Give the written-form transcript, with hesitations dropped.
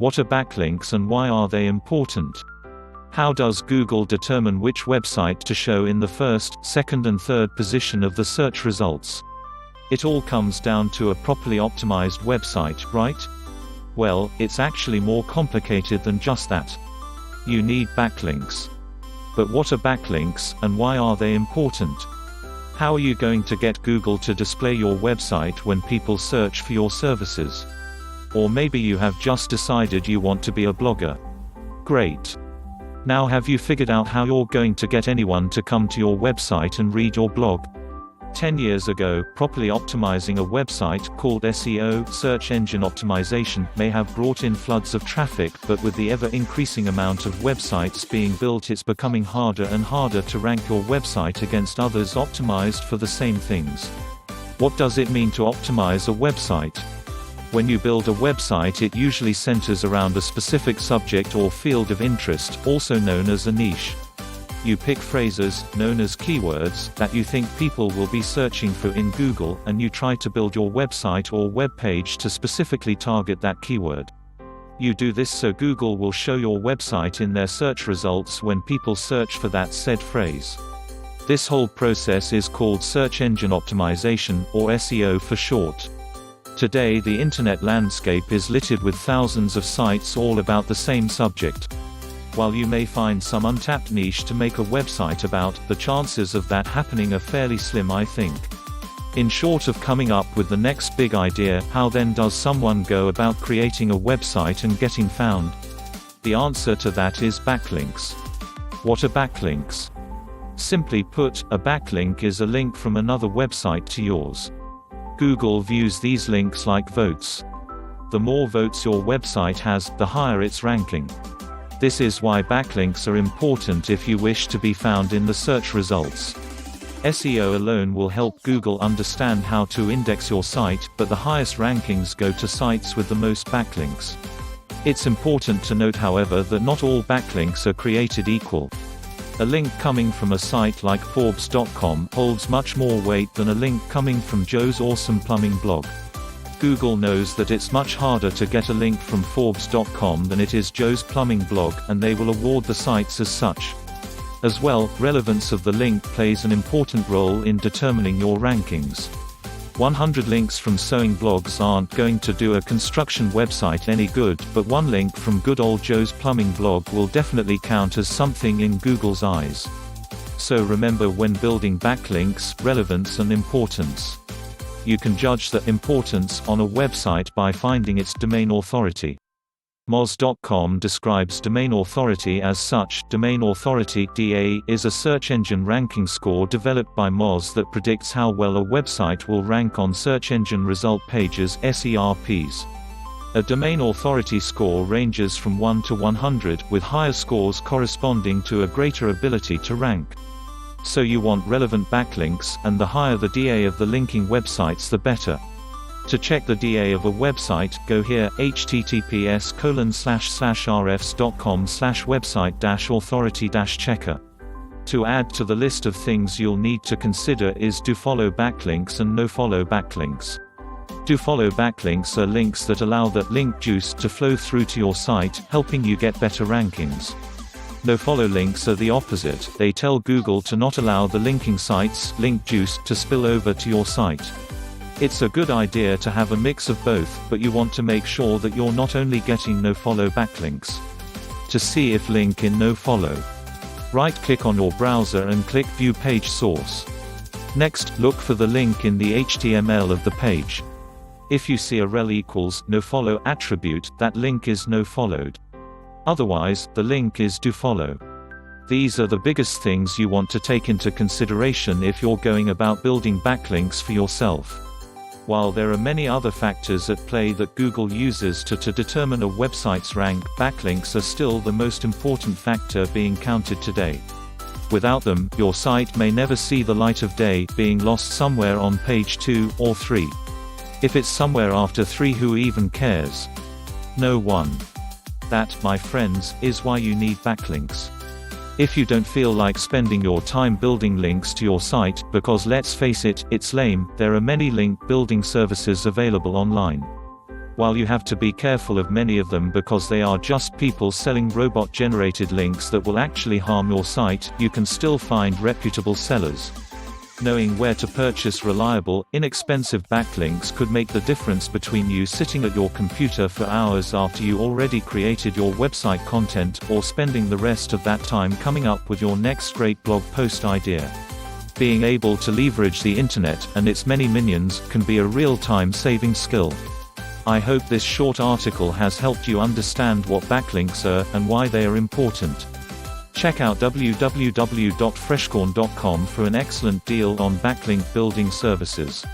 What are backlinks and why are they important? How does Google determine which website to show in the first, second and third position of the search results? It all comes down to a properly optimized website, right? Well, it's actually more complicated than just that. You need backlinks. But what are backlinks, and why are they important? How are you going to get Google to display your website when people search for your services? Or maybe you have just decided you want to be a blogger. Great. Now have you figured out how you're going to get anyone to come to your website and read your blog? 10 years ago, properly optimizing a website, called SEO, search engine optimization, may have brought in floods of traffic, but with the ever-increasing amount of websites being built, it's becoming harder and harder to rank your website against others optimized for the same things. What does it mean to optimize a website? When you build a website, it usually centers around a specific subject or field of interest, also known as a niche. You pick phrases, known as keywords, that you think people will be searching for in Google, and you try to build your website or web page to specifically target that keyword. You do this so Google will show your website in their search results when people search for that said phrase. This whole process is called search engine optimization, or SEO for short. Today the internet landscape is littered with thousands of sites all about the same subject. While you may find some untapped niche to make a website about, the chances of that happening are fairly slim, I think. In short of coming up with the next big idea, how then does someone go about creating a website and getting found? The answer to that is backlinks. What are backlinks? Simply put, a backlink is a link from another website to yours. Google views these links like votes. The more votes your website has, the higher its ranking. This is why backlinks are important if you wish to be found in the search results. SEO alone will help Google understand how to index your site, but the highest rankings go to sites with the most backlinks. It's important to note, however, that not all backlinks are created equal. A link coming from a site like Forbes.com holds much more weight than a link coming from Joe's Awesome Plumbing blog. Google knows that it's much harder to get a link from Forbes.com than it is Joe's Plumbing blog, and they will award the sites as such. As well, relevance of the link plays an important role in determining your rankings. 100 links from sewing blogs aren't going to do a construction website any good, but one link from good old Joe's Plumbing blog will definitely count as something in Google's eyes. So remember, when building backlinks, relevance and importance. You can judge the importance on a website by finding its domain authority. Moz.com describes domain authority as such. Domain authority (DA) is a search engine ranking score developed by Moz that predicts how well a website will rank on search engine result pages (SERPs). A domain authority score ranges from 1 to 100, with higher scores corresponding to a greater ability to rank. So you want relevant backlinks, and the higher the DA of the linking websites, the better. To check the DA of a website, go here, https://rfs.com/website-authority-checker. To add to the list of things you'll need to consider is do-follow backlinks and no-follow backlinks. Do-follow backlinks are links that allow that link juice to flow through to your site, helping you get better rankings. No-follow links are the opposite. They tell Google to not allow the linking site's link juice to spill over to your site. It's a good idea to have a mix of both, but you want to make sure that you're not only getting no-follow backlinks. To see if link in no-follow, right-click on your browser and click View Page Source. Next, look for the link in the HTML of the page. If you see a rel equals no-follow attribute, that link is no-followed. Otherwise, the link is do-follow. These are the biggest things you want to take into consideration if you're going about building backlinks for yourself. While there are many other factors at play that Google uses to determine a website's rank, backlinks are still the most important factor being counted today. Without them, your site may never see the light of day, being lost somewhere on page 2 or 3. If it's somewhere after 3, who even cares? No one. That, my friends, is why you need backlinks. If you don't feel like spending your time building links to your site, because let's face it, it's lame, there are many link building services available online. While you have to be careful of many of them because they are just people selling robot-generated links that will actually harm your site, you can still find reputable sellers. Knowing where to purchase reliable, inexpensive backlinks could make the difference between you sitting at your computer for hours after you already created your website content, or spending the rest of that time coming up with your next great blog post idea. Being able to leverage the internet, and its many minions, can be a real time-saving skill. I hope this short article has helped you understand what backlinks are, and why they are important. Check out www.freshcorn.com for an excellent deal on backlink building services.